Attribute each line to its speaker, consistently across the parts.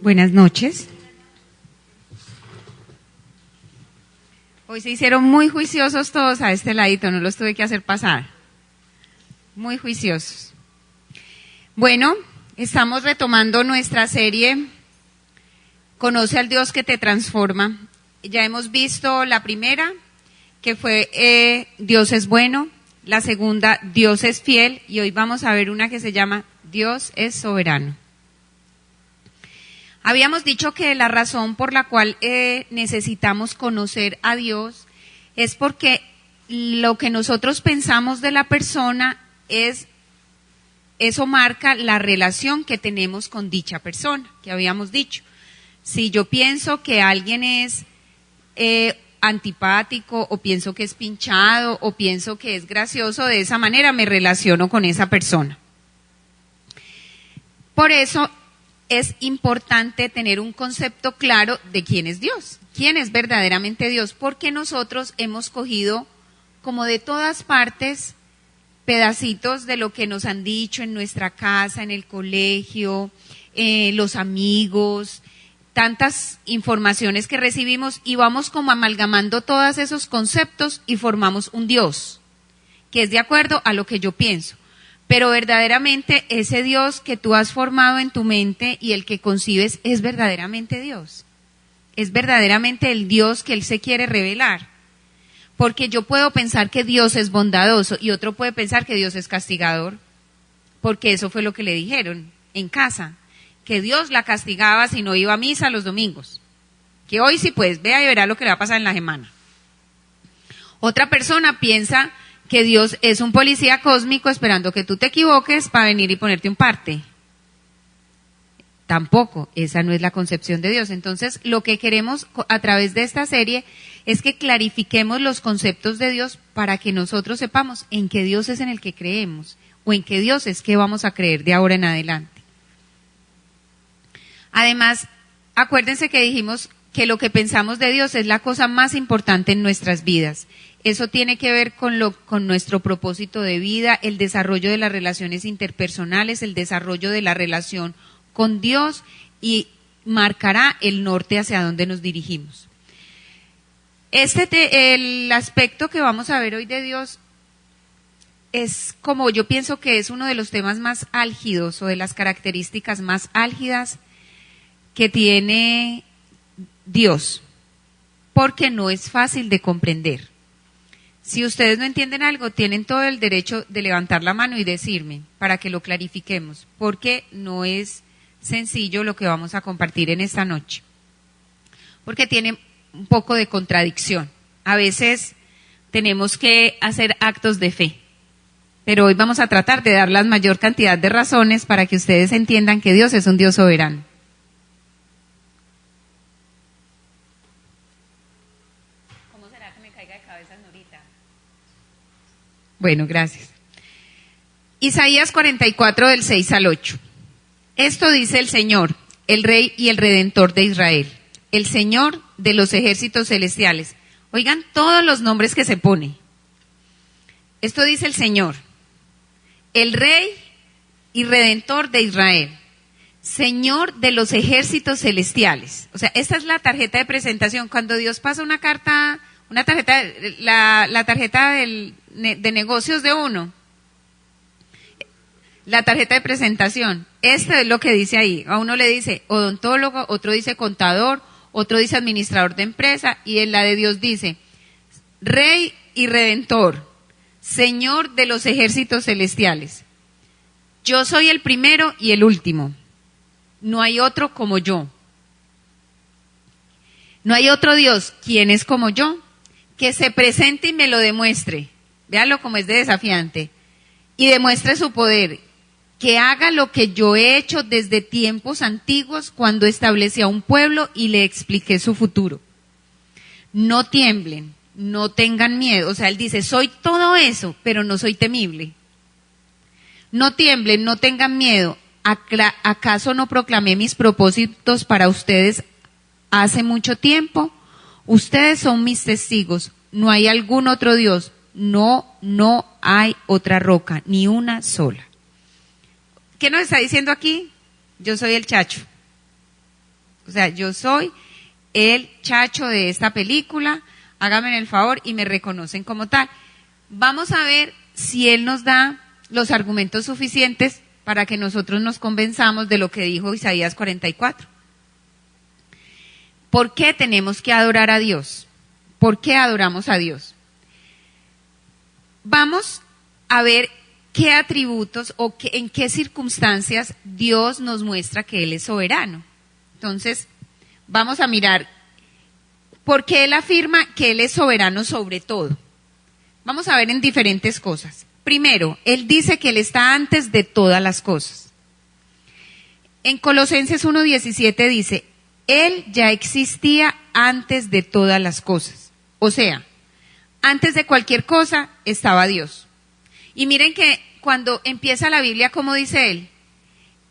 Speaker 1: Buenas noches. Hoy se hicieron muy juiciosos todos a este ladito, no los tuve que hacer pasar. Muy juiciosos. Bueno, estamos retomando nuestra serie Conoce al Dios que te transforma. Ya hemos visto la primera, que fue Dios es bueno, la segunda, Dios es fiel, y hoy vamos a ver una que se llama Dios es soberano. Habíamos dicho que la razón por la cual necesitamos conocer a Dios es porque lo que nosotros pensamos de la persona eso marca la relación que tenemos con dicha persona, que habíamos dicho. Si yo pienso que alguien es antipático, o pienso que es pinchado, o pienso que es gracioso, de esa manera me relaciono con esa persona. Por eso es importante tener un concepto claro de quién es Dios, quién es verdaderamente Dios, porque nosotros hemos cogido como de todas partes pedacitos de lo que nos han dicho en nuestra casa, en el colegio, los amigos, tantas informaciones que recibimos, y vamos como amalgamando todos esos conceptos y formamos un Dios, que es de acuerdo a lo que yo pienso. Pero verdaderamente ese Dios que tú has formado en tu mente y el que concibes es verdaderamente Dios. Es verdaderamente el Dios que Él se quiere revelar. Porque yo puedo pensar que Dios es bondadoso y otro puede pensar que Dios es castigador. Porque eso fue lo que le dijeron en casa. Que Dios la castigaba si no iba a misa los domingos. Que hoy sí pues, vea y verá lo que le va a pasar en la semana. Otra persona piensa que Dios es un policía cósmico esperando que tú te equivoques para venir y ponerte un parte. Tampoco, esa no es la concepción de Dios. Entonces, lo que queremos a través de esta serie es que clarifiquemos los conceptos de Dios para que nosotros sepamos en qué Dios es en el que creemos o en qué Dios es que vamos a creer de ahora en adelante. Además, acuérdense que dijimos que lo que pensamos de Dios es la cosa más importante en nuestras vidas. Eso tiene que ver con nuestro propósito de vida, el desarrollo de las relaciones interpersonales, el desarrollo de la relación con Dios, y marcará el norte hacia donde nos dirigimos. El aspecto que vamos a ver hoy de Dios es, como yo pienso que es uno de los temas más álgidos o de las características más álgidas que tiene Dios, porque no es fácil de comprender. Si ustedes no entienden algo, tienen todo el derecho de levantar la mano y decirme para que lo clarifiquemos, porque no es sencillo lo que vamos a compartir en esta noche, porque tiene un poco de contradicción. A veces tenemos que hacer actos de fe, pero hoy vamos a tratar de dar la mayor cantidad de razones para que ustedes entiendan que Dios es un Dios soberano. Bueno, gracias. Isaías 44 del 6 al 8. Esto dice el Señor, el Rey y el Redentor de Israel, el Señor de los ejércitos celestiales. Oigan todos los nombres que se pone. Esto dice el Señor, el Rey y Redentor de Israel, Señor de los ejércitos celestiales. O sea, esta es la tarjeta de presentación. Cuando Dios pasa una carta, una tarjeta, la tarjeta de negocios de uno, la tarjeta de presentación, esto es lo que dice ahí. A uno le dice odontólogo, otro dice contador, otro dice administrador de empresa, y en la de Dios dice Rey y Redentor, Señor de los ejércitos celestiales. Yo soy el primero y el último. No hay otro como yo. No hay otro Dios, quien es como yo, que se presente y me lo demuestre. Véanlo como es de desafiante. Y demuestre su poder. Que haga lo que yo he hecho desde tiempos antiguos, cuando establecí a un pueblo y le expliqué su futuro. No tiemblen, no tengan miedo. O sea, él dice, soy todo eso, pero no soy temible. No tiemblen, no tengan miedo. ¿Acaso no proclamé mis propósitos para ustedes hace mucho tiempo? Ustedes son mis testigos. No hay algún otro Dios. No hay otra roca, ni una sola. ¿Qué nos está diciendo aquí? Yo soy el Chacho. O sea, yo soy el Chacho de esta película, hágame el favor y me reconocen como tal. Vamos a ver si él nos da los argumentos suficientes para que nosotros nos convenzamos de lo que dijo Isaías 44. ¿Por qué tenemos que adorar a Dios? ¿Por qué adoramos a Dios? Vamos a ver qué atributos o en qué circunstancias Dios nos muestra que Él es soberano. Entonces, vamos a mirar por qué Él afirma que Él es soberano sobre todo. Vamos a ver en diferentes cosas. Primero, Él dice que Él está antes de todas las cosas. En Colosenses 1:17 dice, Él ya existía antes de todas las cosas. O sea, antes de cualquier cosa estaba Dios. Y miren que cuando empieza la Biblia, ¿cómo dice Él?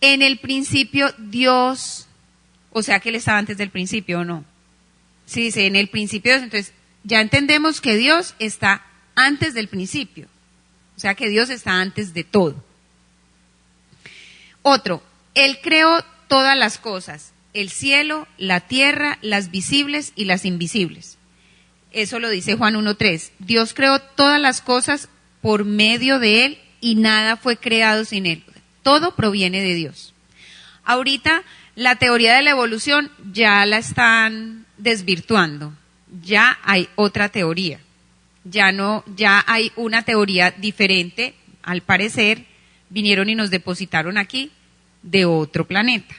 Speaker 1: En el principio Dios, o sea que Él estaba antes del principio, ¿o no? Sí, dice en el principio Dios, entonces ya entendemos que Dios está antes del principio. O sea que Dios está antes de todo. Otro, Él creó todas las cosas, el cielo, la tierra, las visibles y las invisibles. Eso lo dice Juan 1:3. Dios creó todas las cosas por medio de Él y nada fue creado sin Él. Todo proviene de Dios. Ahorita la teoría de la evolución ya la están desvirtuando. Ya hay otra teoría. Ya hay una teoría diferente, al parecer, vinieron y nos depositaron aquí de otro planeta.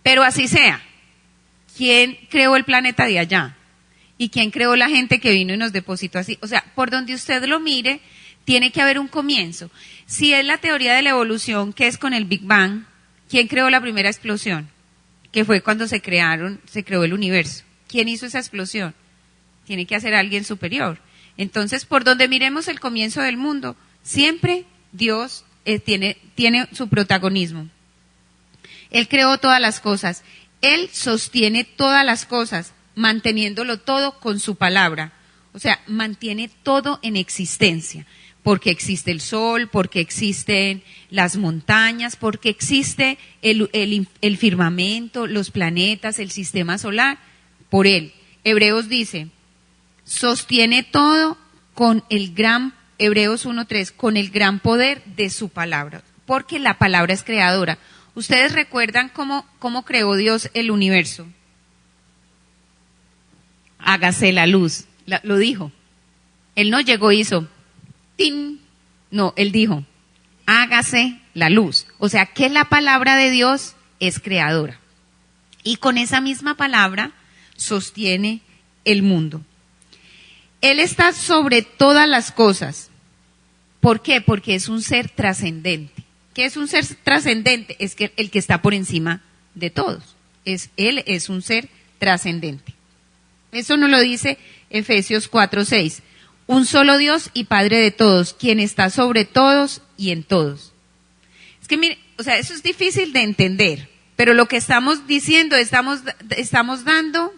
Speaker 1: Pero así sea, ¿quién creó el planeta de allá? ¿Y quién creó la gente que vino y nos depositó así? O sea, por donde usted lo mire, tiene que haber un comienzo. Si es la teoría de la evolución, que es con el Big Bang, ¿quién creó la primera explosión? Que fue cuando se creó el universo. ¿Quién hizo esa explosión? Tiene que hacer alguien superior. Entonces, por donde miremos el comienzo del mundo, siempre Dios tiene su protagonismo. Él creó todas las cosas. Él sostiene todas las cosas, manteniéndolo todo con su palabra. O sea, mantiene todo en existencia. Porque existe el sol, porque existen las montañas, porque existe el firmamento, los planetas, el sistema solar. Por Él. Hebreos dice, sostiene todo con el gran, Hebreos 1:3, con el gran poder de su palabra, porque la palabra es creadora. ¿Ustedes recuerdan cómo creó Dios el universo? Hágase la luz, lo dijo. Él no llegó y hizo, ¡tin! No, Él dijo, hágase la luz. O sea que la palabra de Dios es creadora. Y con esa misma palabra sostiene el mundo. Él está sobre todas las cosas. ¿Por qué? Porque es un ser trascendente. ¿Qué es un ser trascendente? Es que el que está por encima de todos. Él es un ser trascendente. Eso nos lo dice Efesios 4:6. Un solo Dios y Padre de todos, quien está sobre todos y en todos. Es que mire, o sea, eso es difícil de entender, pero lo que estamos diciendo, estamos dando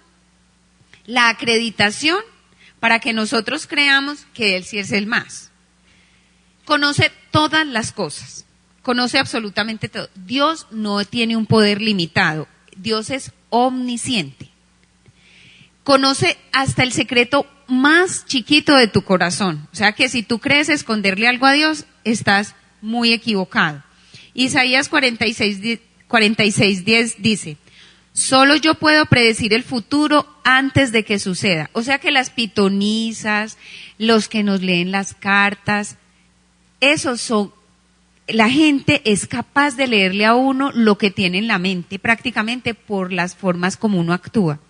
Speaker 1: la acreditación para que nosotros creamos que Él sí es el más. Conoce todas las cosas, conoce absolutamente todo. Dios no tiene un poder limitado, Dios es omnisciente. Conoce hasta el secreto más chiquito de tu corazón. O sea que si tú crees esconderle algo a Dios, estás muy equivocado. Isaías 46:10 dice, solo yo puedo predecir el futuro antes de que suceda. O sea que las pitonisas, los que nos leen las cartas, esos son, la gente es capaz de leerle a uno lo que tiene en la mente, prácticamente por las formas como uno actúa.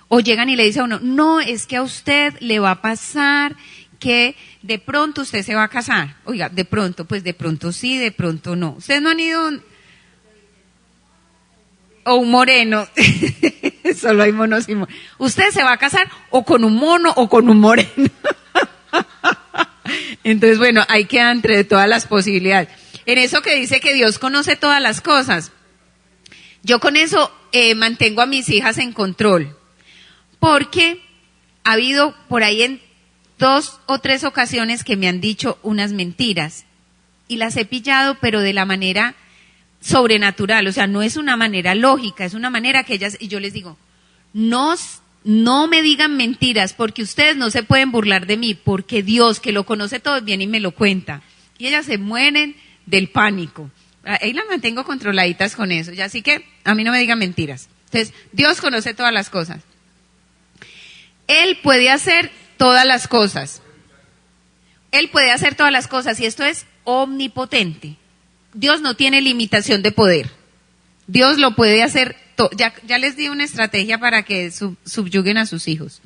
Speaker 1: O llegan y le dicen a uno, no, es que a usted le va a pasar que de pronto usted se va a casar. Oiga, de pronto, pues de pronto sí, de pronto no. Ustedes no han ido... O un moreno, solo hay monos y morenos. Usted se va a casar o con un mono o con un moreno. Entonces, bueno, ahí queda entre todas las posibilidades. En eso que dice que Dios conoce todas las cosas, yo con eso mantengo a mis hijas en control. Porque ha habido por ahí en 2 o 3 ocasiones que me han dicho unas mentiras. Y las he pillado, pero de la manera sobrenatural, o sea, no es una manera lógica, es una manera que ellas, y yo les digo, no me digan mentiras, porque ustedes no se pueden burlar de mí, porque Dios, que lo conoce todo, viene y me lo cuenta. Y ellas se mueren del pánico. Ahí las mantengo controladitas con eso, ya así que a mí no me digan mentiras. Entonces, Dios conoce todas las cosas. Él puede hacer todas las cosas. Él puede hacer todas las cosas y esto es omnipotente. Dios no tiene limitación de poder. Dios lo puede hacer todo. Ya les di una estrategia para que subyuguen a sus hijos.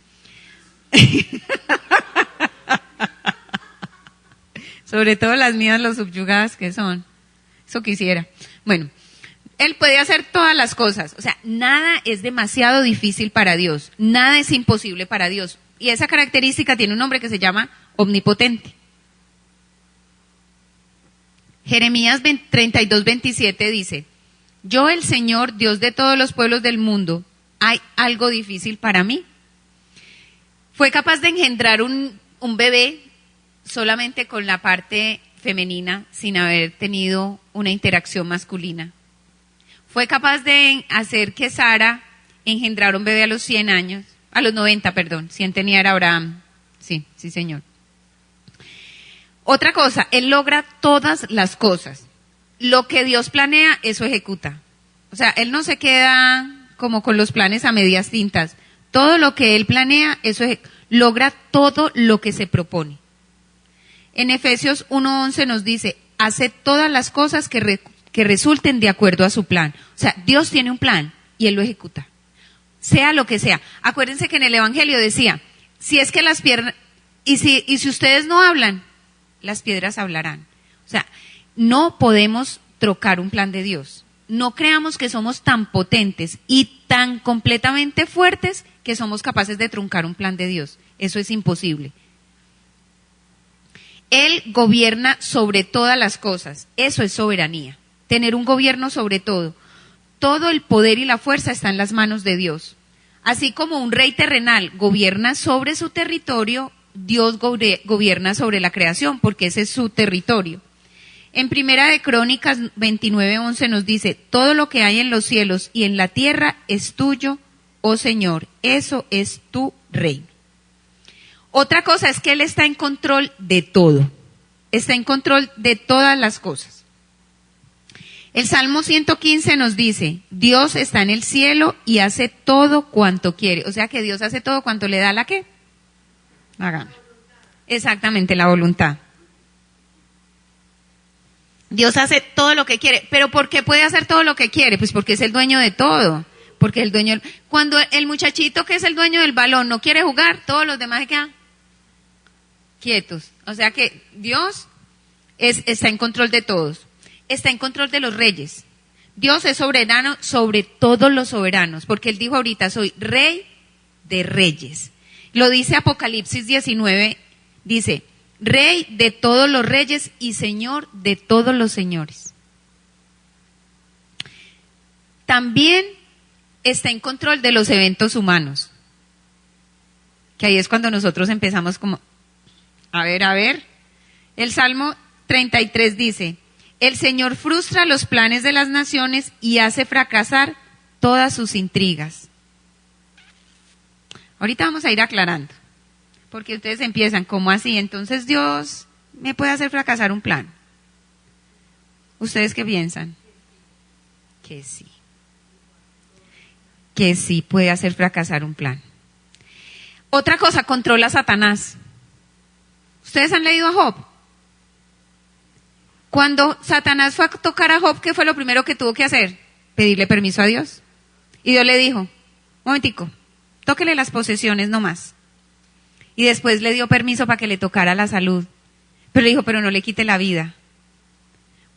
Speaker 1: Sobre todo las mías, los subyugadas que son. Eso quisiera. Bueno, Él puede hacer todas las cosas. O sea, nada es demasiado difícil para Dios. Nada es imposible para Dios. Y esa característica tiene un nombre que se llama omnipotente. Jeremías 32:27 dice, yo el Señor, Dios de todos los pueblos del mundo, ¿hay algo difícil para mí? Fue capaz de engendrar un bebé solamente con la parte femenina, sin haber tenido una interacción masculina. Fue capaz de hacer que Sara engendrara un bebé a los 90, 100 tenía era Abraham. Sí, señor. Otra cosa, Él logra todas las cosas. Lo que Dios planea, eso ejecuta. O sea, Él no se queda como con los planes a medias tintas. Todo lo que Él planea, eso logra todo lo que se propone. En Efesios 1:11 nos dice, hace todas las cosas que resulten de acuerdo a su plan. O sea, Dios tiene un plan y Él lo ejecuta. Sea lo que sea. Acuérdense que en el Evangelio decía, si es que las piedras, y si ustedes no hablan, las piedras hablarán. O sea, no podemos trocar un plan de Dios. No creamos que somos tan potentes y tan completamente fuertes que somos capaces de truncar un plan de Dios. Eso es imposible. Él gobierna sobre todas las cosas. Eso es soberanía. Tener un gobierno sobre todo. Todo el poder y la fuerza está en las manos de Dios. Así como un rey terrenal gobierna sobre su territorio, Dios gobierna sobre la creación, porque ese es su territorio. En Primera de Crónicas 29:11 nos dice, todo lo que hay en los cielos y en la tierra es tuyo, oh Señor, eso es tu reino. Otra cosa es que Él está en control de todo, está en control de todas las cosas. El Salmo 115 nos dice, Dios está en el cielo y hace todo cuanto quiere. O sea que Dios hace todo cuanto le da la ¿qué? La gana. Exactamente, la voluntad. Dios hace todo lo que quiere. ¿Pero por qué puede hacer todo lo que quiere? Pues porque es el dueño de todo. Porque el dueño, cuando el muchachito que es el dueño del balón no quiere jugar, todos los demás se quedan quietos. O sea que Dios está en control de todos. Está en control de los reyes. Dios es soberano sobre todos los soberanos, porque Él dijo ahorita, soy rey de reyes. Lo dice Apocalipsis 19, dice, rey de todos los reyes y señor de todos los señores. También está en control de los eventos humanos, que ahí es cuando nosotros empezamos como, a ver, el Salmo 33 dice, el Señor frustra los planes de las naciones y hace fracasar todas sus intrigas. Ahorita vamos a ir aclarando, porque ustedes empiezan, ¿cómo así? Entonces Dios me puede hacer fracasar un plan. ¿Ustedes qué piensan? Que sí. Que sí puede hacer fracasar un plan. Otra cosa, controla a Satanás. ¿Ustedes han leído a Job? Cuando Satanás fue a tocar a Job, ¿qué fue lo primero que tuvo que hacer? Pedirle permiso a Dios. Y Dios le dijo, un momentico, tóquele las posesiones nomás. Y después le dio permiso para que le tocara la salud. Pero le dijo, pero no le quite la vida.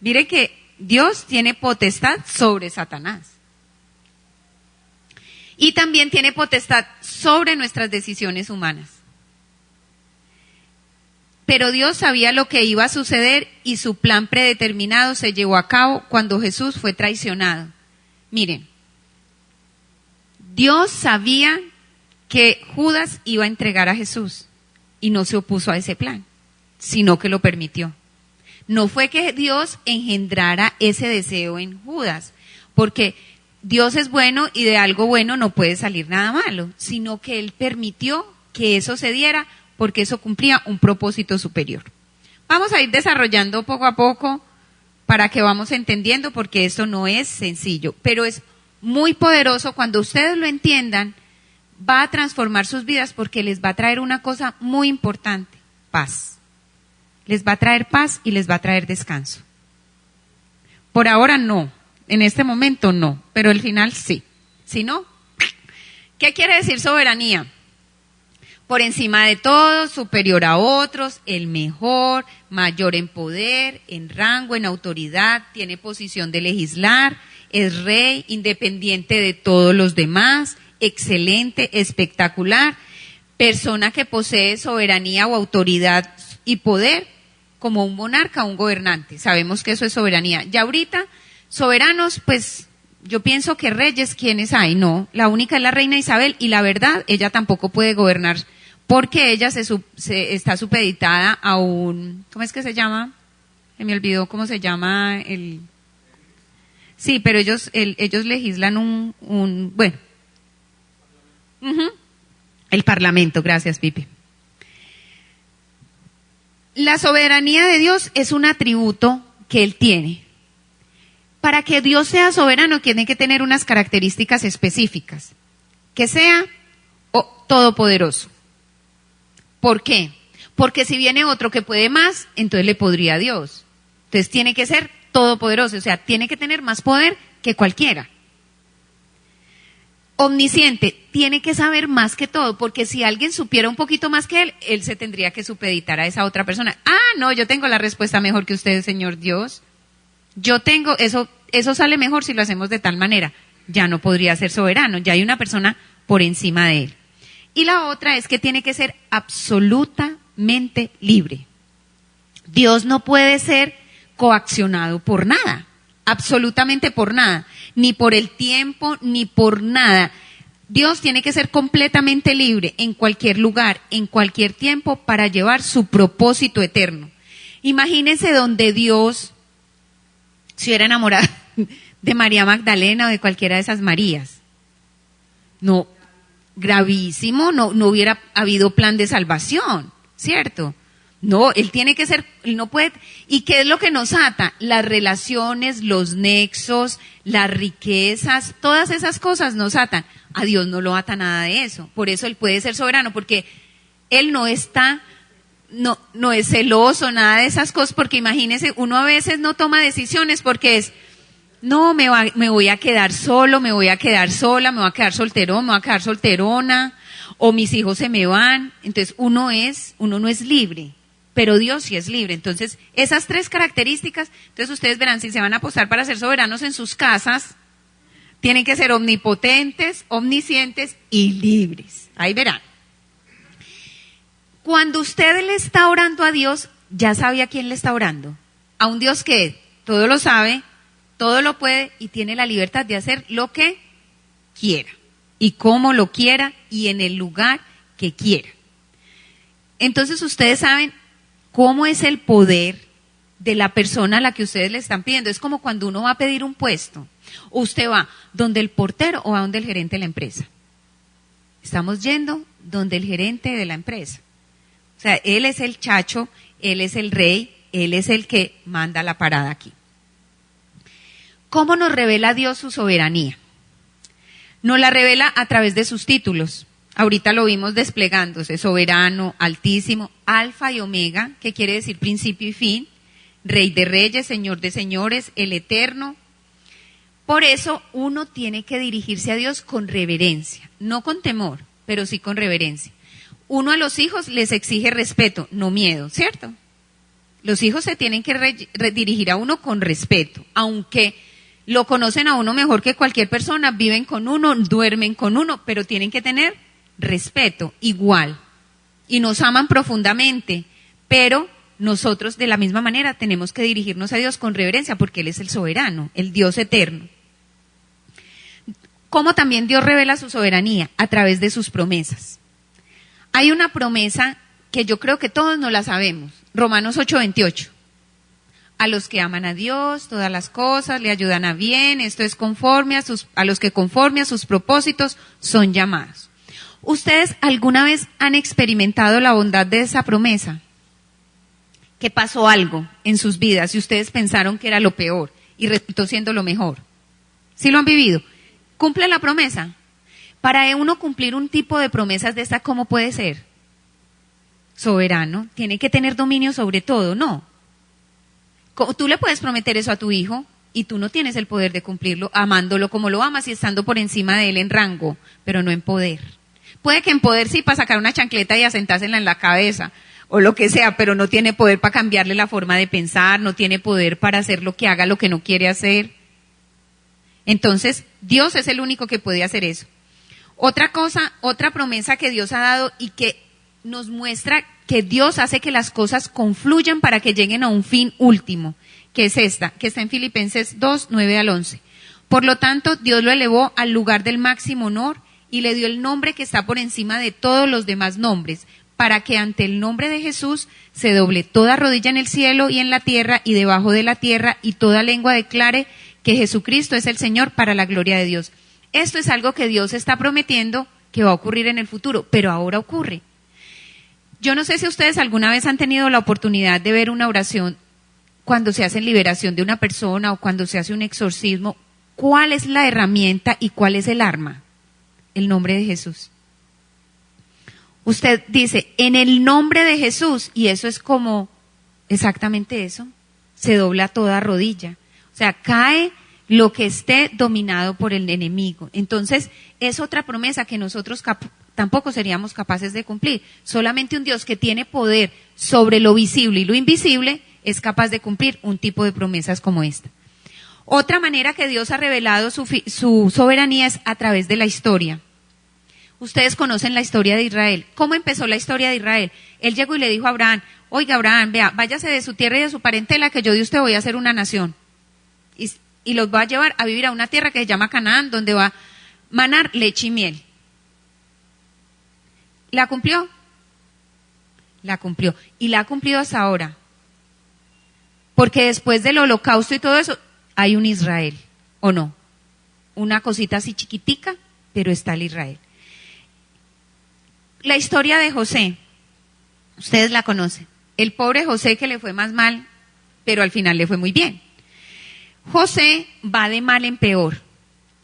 Speaker 1: Mire que Dios tiene potestad sobre Satanás. Y también tiene potestad sobre nuestras decisiones humanas. Pero Dios sabía lo que iba a suceder y su plan predeterminado se llevó a cabo cuando Jesús fue traicionado. Miren, Dios sabía que Judas iba a entregar a Jesús y no se opuso a ese plan, sino que lo permitió. No fue que Dios engendrara ese deseo en Judas, porque Dios es bueno y de algo bueno no puede salir nada malo, sino que Él permitió que eso se diera porque eso cumplía un propósito superior. Vamos a ir desarrollando poco a poco para que vamos entendiendo, porque esto no es sencillo, pero es muy poderoso. Cuando ustedes lo entiendan, va a transformar sus vidas porque les va a traer una cosa muy importante: paz. Les va a traer paz y les va a traer descanso. Por ahora no, en este momento no, pero al final sí. Si no, ¿qué quiere decir soberanía? Por encima de todo, superior a otros, el mejor, mayor en poder, en rango, en autoridad, tiene posición de legislar, es rey, independiente de todos los demás, excelente, espectacular, persona que posee soberanía o autoridad y poder, como un monarca o un gobernante. Sabemos que eso es soberanía. Ya ahorita, soberanos, pues yo pienso que reyes, ¿quiénes hay? No, la única es la reina Isabel, y la verdad, ella tampoco puede gobernar, porque ella está supeditada a un, ¿cómo es que se llama? Se me olvidó cómo se llama el... Sí, pero ellos legislan bueno. El Parlamento, gracias, Pipe. La soberanía de Dios es un atributo que Él tiene. Para que Dios sea soberano tiene que tener unas características específicas. Que sea todopoderoso. ¿Por qué? Porque si viene otro que puede más, entonces le podría a Dios. Entonces tiene que ser todopoderoso, o sea, tiene que tener más poder que cualquiera. Omnisciente, tiene que saber más que todo, porque si alguien supiera un poquito más que él, él se tendría que supeditar a esa otra persona. No, yo tengo la respuesta mejor que usted, Señor Dios. Yo tengo, eso sale mejor si lo hacemos de tal manera. Ya no podría ser soberano, ya hay una persona por encima de él. Y la otra es que tiene que ser absolutamente libre. Dios no puede ser coaccionado por nada, absolutamente por nada, ni por el tiempo, ni por nada. Dios tiene que ser completamente libre en cualquier lugar, en cualquier tiempo, para llevar su propósito eterno. Imagínense donde Dios se hubiera enamorado de María Magdalena o de cualquiera de esas Marías. No, gravísimo, no hubiera habido plan de salvación, ¿cierto? No, Él tiene que ser, Él no puede. ¿Y qué es lo que nos ata? Las relaciones, los nexos, las riquezas, todas esas cosas nos atan. A Dios no lo ata nada de eso. Por eso Él puede ser soberano, porque Él no es celoso, nada de esas cosas, porque imagínese, uno a veces no toma decisiones porque es, no, me voy a quedar solo, me voy a quedar sola, me voy a quedar solterón, me voy a quedar solterona, o mis hijos se me van. Entonces uno no es libre, pero Dios sí es libre. Entonces esas tres características, entonces ustedes verán, si se van a apostar para ser soberanos en sus casas, tienen que ser omnipotentes, omniscientes y libres. Ahí verán. Cuando usted le está orando a Dios, ya sabe a quién le está orando. A un Dios que todo lo sabe, todo lo puede y tiene la libertad de hacer lo que quiera y como lo quiera y en el lugar que quiera. Entonces ustedes saben cómo es el poder de la persona a la que ustedes le están pidiendo. Es como cuando uno va a pedir un puesto. Usted va donde el portero o va donde el gerente de la empresa. Estamos yendo donde el gerente de la empresa. O sea, él es el chacho, él es el rey, él es el que manda la parada aquí. ¿Cómo nos revela Dios su soberanía? Nos la revela a través de sus títulos. Ahorita lo vimos desplegándose: soberano, altísimo, alfa y omega, que quiere decir principio y fin, rey de reyes, señor de señores, el eterno. Por eso uno tiene que dirigirse a Dios con reverencia, no con temor, pero sí con reverencia. Uno a los hijos les exige respeto, no miedo, ¿cierto? Los hijos se tienen que dirigir a uno con respeto, aunque lo conocen a uno mejor que cualquier persona, viven con uno, duermen con uno, pero tienen que tener respeto igual. Y nos aman profundamente, pero nosotros de la misma manera tenemos que dirigirnos a Dios con reverencia, porque Él es el soberano, el Dios eterno. ¿Cómo también Dios revela su soberanía? A través de sus promesas. Hay una promesa que yo creo que todos no la sabemos, Romanos 8:28. a los que aman a Dios, todas las cosas le ayudan a bien, esto es conforme a los que conforme a sus propósitos son llamados. ¿Ustedes alguna vez han experimentado la bondad de esa promesa? Que pasó algo en sus vidas y ustedes pensaron que era lo peor y resultó siendo lo mejor. ¿Sí lo han vivido? ¿Cumple la promesa? Para uno cumplir un tipo de promesas de esta, ¿cómo puede ser? Soberano, tiene que tener dominio sobre todo, ¿no? Tú le puedes prometer eso a tu hijo y tú no tienes el poder de cumplirlo amándolo como lo amas y estando por encima de él en rango, pero no en poder. Puede que en poder sí para sacar una chancleta y asentársela en la cabeza o lo que sea, pero no tiene poder para cambiarle la forma de pensar, no tiene poder para hacer lo que haga, lo que no quiere hacer. Entonces, Dios es el único que puede hacer eso. Otra cosa, otra promesa que Dios ha dado y que nos muestra que Dios hace que las cosas confluyan para que lleguen a un fin último, que es esta, que está en Filipenses 2, 9 al 11. Por lo tanto, Dios lo elevó al lugar del máximo honor y le dio el nombre que está por encima de todos los demás nombres, para que ante el nombre de Jesús se doble toda rodilla en el cielo y en la tierra y debajo de la tierra y toda lengua declare que Jesucristo es el Señor para la gloria de Dios. Esto es algo que Dios está prometiendo que va a ocurrir en el futuro, pero ahora ocurre. Yo no sé si ustedes alguna vez han tenido la oportunidad de ver una oración cuando se hace liberación de una persona o cuando se hace un exorcismo. ¿Cuál es la herramienta y cuál es el arma? El nombre de Jesús. Usted dice, en el nombre de Jesús, y eso es como exactamente eso, se dobla toda rodilla. O sea, cae lo que esté dominado por el enemigo. Entonces, es otra promesa que nosotros tampoco seríamos capaces de cumplir. Solamente un Dios que tiene poder sobre lo visible y lo invisible es capaz de cumplir un tipo de promesas como esta. Otra manera que Dios ha revelado su soberanía es a través de la historia. Ustedes conocen la historia de Israel. ¿Cómo empezó la historia de Israel? Él llegó y le dijo a Abraham, oiga Abraham, vea, váyase de su tierra y de su parentela que yo de usted voy a hacer una nación. Y los va a llevar a vivir a una tierra que se llama Canaán, donde va a manar leche y miel. ¿La cumplió? La cumplió. Y la ha cumplido hasta ahora. Porque después del holocausto y todo eso, hay un Israel, ¿o no? Una cosita así chiquitica, pero está el Israel. La historia de José, ustedes la conocen. El pobre José que le fue más mal, pero al final le fue muy bien. José va de mal en peor,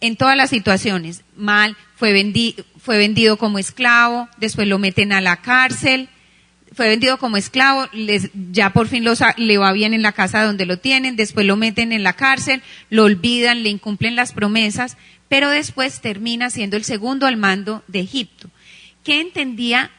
Speaker 1: en todas las situaciones. Mal, fue vendido como esclavo, después lo meten a la cárcel, fue vendido como esclavo, ya por fin le va bien en la casa donde lo tienen, después lo meten en la cárcel, lo olvidan, le incumplen las promesas, pero después termina siendo el segundo al mando de Egipto. ¿Qué entendía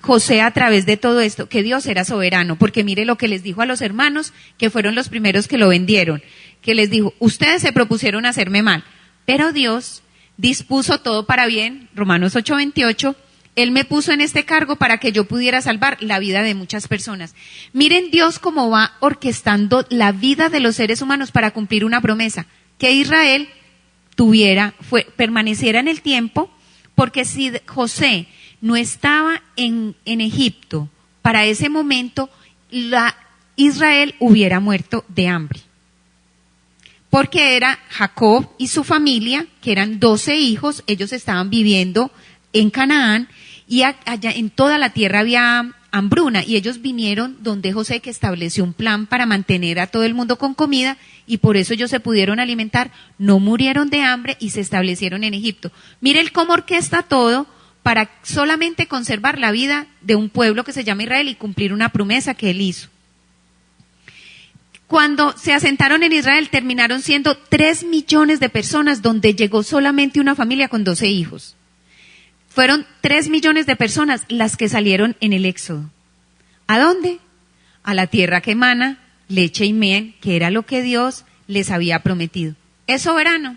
Speaker 1: José a través de todo esto? Que Dios era soberano, porque mire lo que les dijo a los hermanos, que fueron los primeros que lo vendieron, que les dijo, ustedes se propusieron hacerme mal, pero Dios dispuso todo para bien, Romanos 8:28, Él me puso en este cargo para que yo pudiera salvar la vida de muchas personas. Miren Dios cómo va orquestando la vida de los seres humanos para cumplir una promesa, que Israel permaneciera en el tiempo, porque si José no estaba en Egipto, para ese momento Israel hubiera muerto de hambre. Porque era Jacob y su familia, que eran 12 hijos, ellos estaban viviendo en Canaán y allá en toda la tierra había hambruna y ellos vinieron donde José, que estableció un plan para mantener a todo el mundo con comida y por eso ellos se pudieron alimentar, no murieron de hambre y se establecieron en Egipto. Miren cómo orquesta todo para solamente conservar la vida de un pueblo que se llama Israel y cumplir una promesa que él hizo. Cuando se asentaron en Israel terminaron siendo 3 millones de personas donde llegó solamente una familia con 12 hijos. Fueron 3 millones de personas las que salieron en el Éxodo. ¿A dónde? A la tierra que emana leche y miel, que era lo que Dios les había prometido. ¿Es soberano?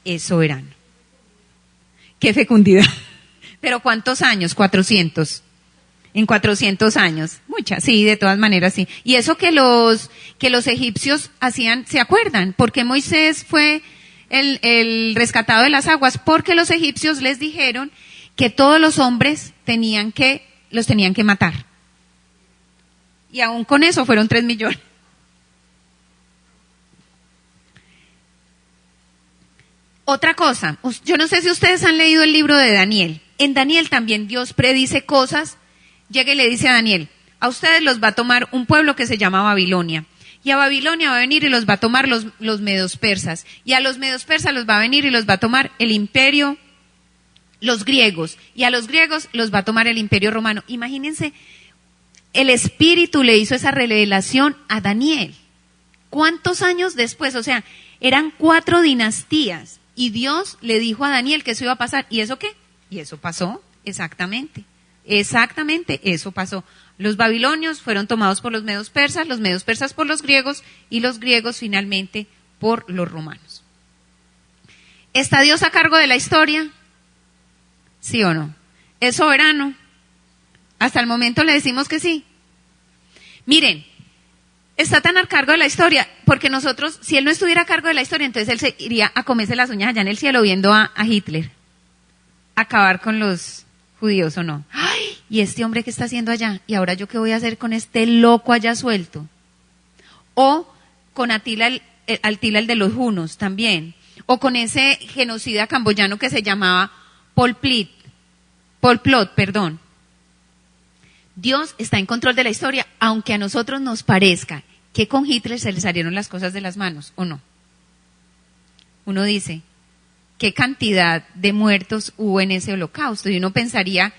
Speaker 1: Es soberano. ¡Qué fecundidad! ¿Pero cuántos años? 400. En 400 años. Muchas, sí, de todas maneras, sí. Y eso que los egipcios hacían, ¿se acuerdan? ¿Por qué Moisés fue el rescatado de las aguas? Porque los egipcios les dijeron que todos los hombres los tenían que matar. Y aún con eso fueron 3 millones. Otra cosa, yo no sé si ustedes han leído el libro de Daniel. En Daniel también Dios predice cosas. Llega y le dice a Daniel, a ustedes los va a tomar un pueblo que se llama Babilonia. Y a Babilonia va a venir y los va a tomar los medos persas. Y a los medos persas los va a venir y los va a tomar el imperio, los griegos. Y a los griegos los va a tomar el imperio romano. Imagínense, el Espíritu le hizo esa revelación a Daniel. ¿Cuántos años después? O sea, eran 4 dinastías. Y Dios le dijo a Daniel que eso iba a pasar. ¿Y eso qué? Y eso pasó, exactamente. Exactamente, eso pasó. Los babilonios fueron tomados por los medos persas por los griegos y los griegos finalmente por los romanos. ¿Está Dios a cargo de la historia? ¿Sí o no? ¿Es soberano? Hasta el momento le decimos que sí. Miren, está tan a cargo de la historia, porque nosotros, si Él no estuviera a cargo de la historia, entonces Él se iría a comerse las uñas allá en el cielo viendo a Hitler, acabar con los judíos, ¿o no? ¡Ay! ¿Y este hombre qué está haciendo allá? ¿Y ahora yo qué voy a hacer con este loco allá suelto? O con Atila el de los hunos también. O con ese genocida camboyano que se llamaba Pol Pot, perdón. Dios está en control de la historia, aunque a nosotros nos parezca que con Hitler se le salieron las cosas de las manos, ¿o no? Uno dice, ¿qué cantidad de muertos hubo en ese holocausto? Y uno pensaría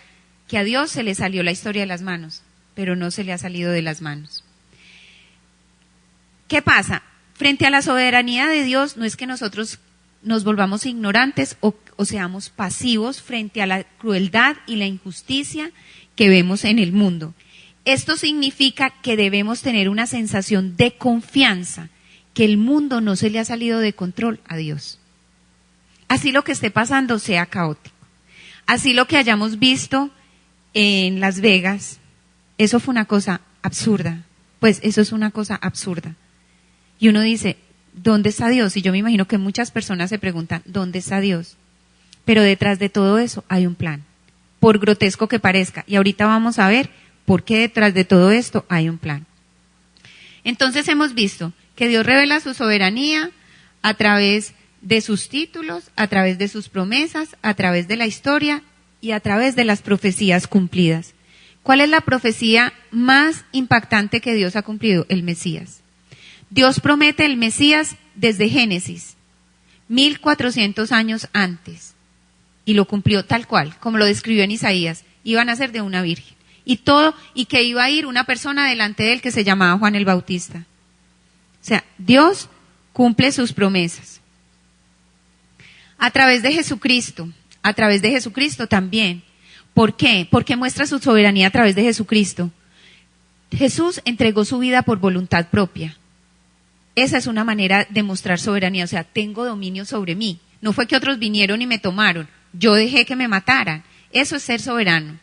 Speaker 1: que a Dios se le salió la historia de las manos, pero no se le ha salido de las manos. ¿Qué pasa? Frente a la soberanía de Dios, no es que nosotros nos volvamos ignorantes o seamos pasivos frente a la crueldad y la injusticia que vemos en el mundo. Esto significa que debemos tener una sensación de confianza, que el mundo no se le ha salido de control a Dios. Así lo que esté pasando sea caótico. Así lo que hayamos visto en Las Vegas, eso fue una cosa absurda. Pues eso es una cosa absurda. Y uno dice, ¿dónde está Dios? Y yo me imagino que muchas personas se preguntan, ¿dónde está Dios? Pero detrás de todo eso hay un plan, por grotesco que parezca. Y ahorita vamos a ver por qué detrás de todo esto hay un plan. Entonces hemos visto que Dios revela su soberanía a través de sus títulos, a través de sus promesas, a través de la historia y a través de las profecías cumplidas. ¿Cuál es la profecía más impactante que Dios ha cumplido? El Mesías. Dios promete el Mesías desde Génesis, 1400 años antes, y lo cumplió tal cual, como lo describió en Isaías. Iba a nacer de una virgen. Y que iba a ir una persona delante de él que se llamaba Juan el Bautista. O sea, Dios cumple sus promesas. A través de Jesucristo también. ¿Por qué? Porque muestra su soberanía a través de Jesucristo. Jesús entregó su vida por voluntad propia. Esa es una manera de mostrar soberanía, o sea, tengo dominio sobre mí. No fue que otros vinieron y me tomaron, yo dejé que me mataran. Eso es ser soberano.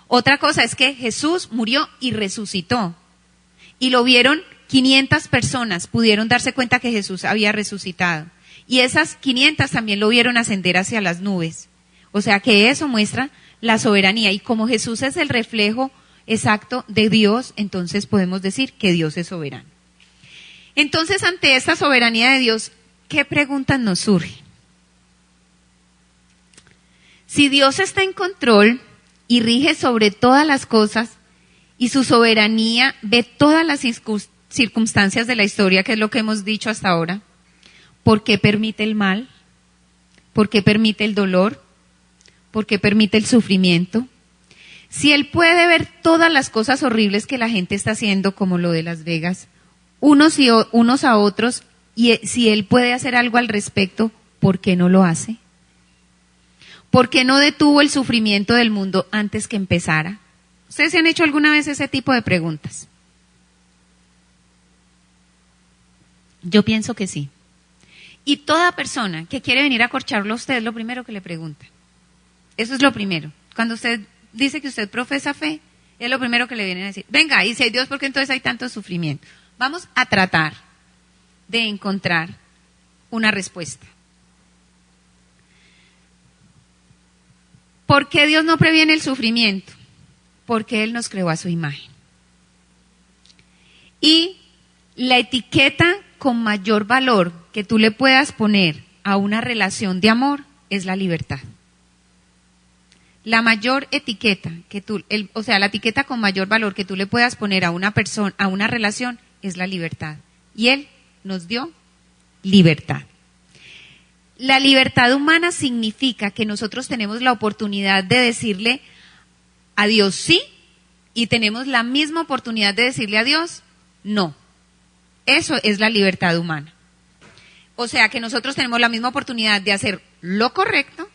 Speaker 1: Otra cosa es que Jesús murió y resucitó. Y lo vieron 500 personas, pudieron darse cuenta que Jesús había resucitado. Y esas 500 también lo vieron ascender hacia las nubes. O sea que eso muestra la soberanía. Y como Jesús es el reflejo exacto de Dios, entonces podemos decir que Dios es soberano. Entonces, ante esta soberanía de Dios, ¿qué preguntas nos surgen? Si Dios está en control y rige sobre todas las cosas y su soberanía ve todas las circunstancias de la historia, que es lo que hemos dicho hasta ahora, ¿por qué permite el mal? ¿Por qué permite el dolor? ¿Por qué permite el sufrimiento? Si Él puede ver todas las cosas horribles que la gente está haciendo, como lo de Las Vegas, unos a otros, y si Él puede hacer algo al respecto, ¿por qué no lo hace? ¿Por qué no detuvo el sufrimiento del mundo antes que empezara? ¿Ustedes se han hecho alguna vez ese tipo de preguntas? Yo pienso que sí. Y toda persona que quiere venir a acorcharlo a usted, es lo primero que le pregunta. Eso es lo primero. Cuando usted dice que usted profesa fe, es lo primero que le vienen a decir. Venga, y si hay Dios, ¿por qué entonces hay tanto sufrimiento? Vamos a tratar de encontrar una respuesta. ¿Por qué Dios no previene el sufrimiento? Porque Él nos creó a su imagen. Y la etiqueta con mayor valor que tú le puedas poner a una relación de amor es la libertad. La mayor etiqueta que la etiqueta con mayor valor que tú le puedas poner a una persona, a una relación, es la libertad. Y Él nos dio libertad. La libertad humana significa que nosotros tenemos la oportunidad de decirle a Dios sí, y tenemos la misma oportunidad de decirle a Dios no. Eso es la libertad humana. O sea que nosotros tenemos la misma oportunidad de hacer lo correcto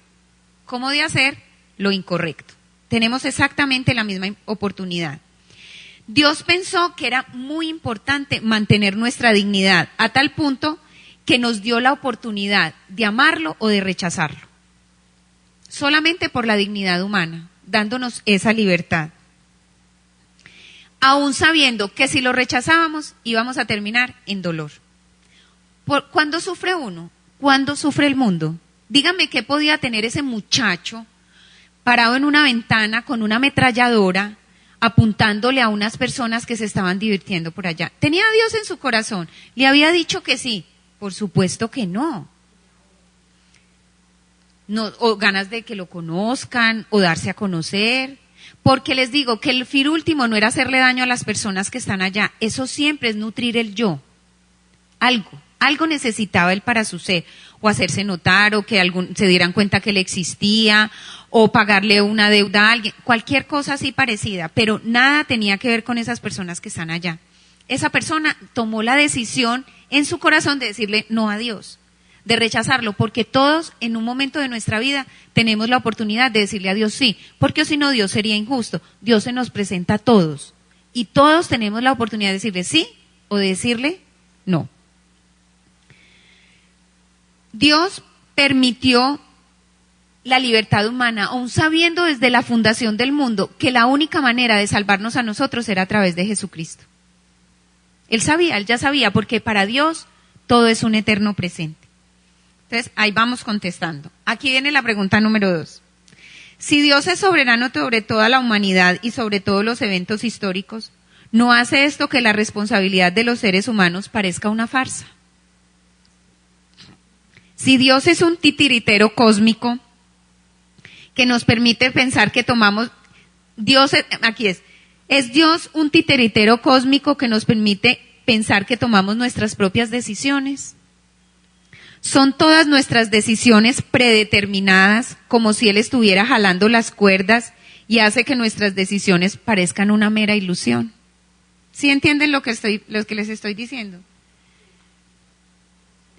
Speaker 1: como de hacer lo incorrecto. Tenemos exactamente la misma oportunidad. Dios pensó que era muy importante mantener nuestra dignidad a tal punto que nos dio la oportunidad de amarlo o de rechazarlo. Solamente por la dignidad humana, dándonos esa libertad. Aún sabiendo que si lo rechazábamos íbamos a terminar en dolor. ¿Cuándo sufre uno? ¿Cuándo sufre el mundo? Dígame qué podía tener ese muchacho parado en una ventana con una ametralladora apuntándole a unas personas que se estaban divirtiendo por allá. ¿Tenía a Dios en su corazón? ¿Le había dicho que sí? Por supuesto que no. O ganas de que lo conozcan o darse a conocer. Porque les digo que el fin último no era hacerle daño a las personas que están allá. Eso siempre es nutrir el yo. Algo necesitaba él para su ser, o hacerse notar, o que se dieran cuenta que él existía, o pagarle una deuda a alguien, cualquier cosa así parecida, pero nada tenía que ver con esas personas que están allá. Esa persona tomó la decisión en su corazón de decirle no a Dios, de rechazarlo, porque todos en un momento de nuestra vida tenemos la oportunidad de decirle a Dios sí, porque si no Dios sería injusto. Dios se nos presenta a todos, y todos tenemos la oportunidad de decirle sí o de decirle no. Dios permitió la libertad humana, aun sabiendo desde la fundación del mundo que la única manera de salvarnos a nosotros era a través de Jesucristo. Él ya sabía, porque para Dios todo es un eterno presente. Entonces, ahí vamos contestando. Aquí viene la pregunta número 2. Si Dios es soberano sobre toda la humanidad y sobre todos los eventos históricos, ¿no hace esto que la responsabilidad de los seres humanos parezca una farsa? Si Dios es un titiritero cósmico que nos permite pensar que tomamos, ¿es Dios un titiritero cósmico que nos permite pensar que tomamos nuestras propias decisiones? ¿Son todas nuestras decisiones predeterminadas, como si Él estuviera jalando las cuerdas y hace que nuestras decisiones parezcan una mera ilusión? ¿Sí entienden lo que les estoy diciendo?